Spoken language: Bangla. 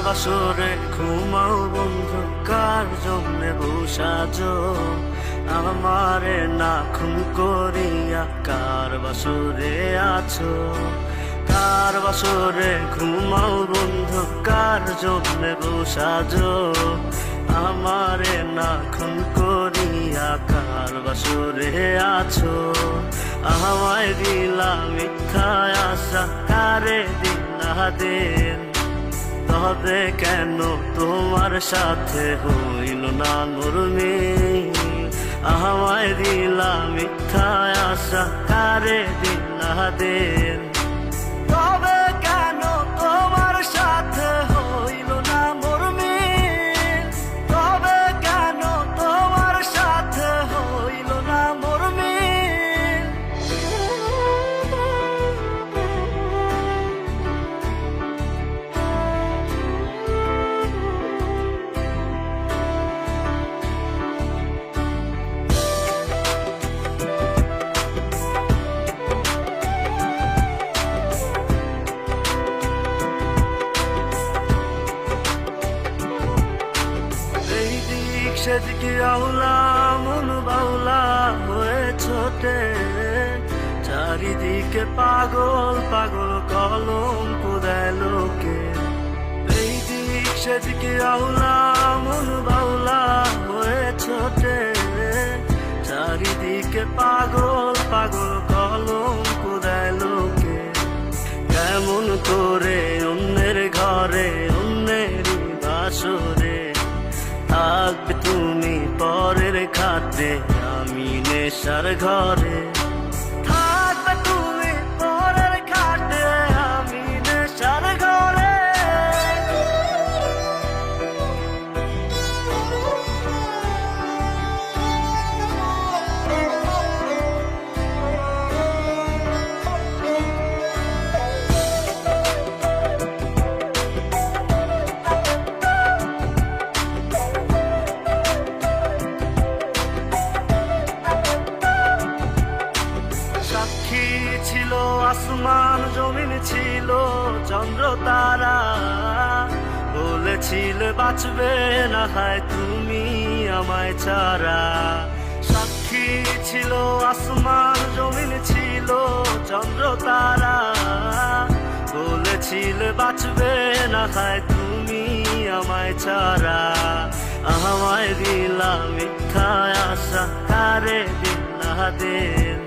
বাসরে ঘুমাও বন্ধু, কার জন্যে বসাজো আমারে না খুন করিয়া? কার বাসরে আছো? কার বাসরে ঘুমাও বন্ধু, কার জন্যে বসাজো আমারে না খুন করিয়া? কার বাসরে আছো? আমায় দিলা মিথ্যা আশা, কারে দিলা দিন? তবে কেন তোমার সাথে হইল না নরমিল? আমায় দিলা মিথ্যা আশা, কারে দিলা দিন? তবে কেন তোমার সাথে হইল না নরমিল? তবে কেন তোমার সাথে হইল না নরমিল? সেদিকে আউলা মন বাউলা হয়ে ছোটে, চারিদিকে পাগল পাগল কলঙ্ক দেয় লোকে। এই দিক সেদিকে আউলা মন বাউলা হয়ে ছোটে, চারিদিকে পাগল পাগল কলঙ্ক দেয় লোকে। কেমন করে অন্যের ঘরে অন্যেরই বাসরে থাকবে তুমি পরের খাতে, আমি নেশার ঘরে? থাকবে তুমি পরের খাতে, আমি নেশার ঘরে? সাক্ষী ছিল আসমান জমিন, ছিল চন্দ্র তারা, বলেছিলে বাঁচবে না হয় তুমি আমায় ছাড়া। সাক্ষী ছিল আসমান জমিন, ছিল চন্দ্র তারা, বলেছিলে বাঁচবে না হয় তুমি আমায় ছাড়া। আমায় দিলা মিথ্যা আশা, কারে দিলা দিন?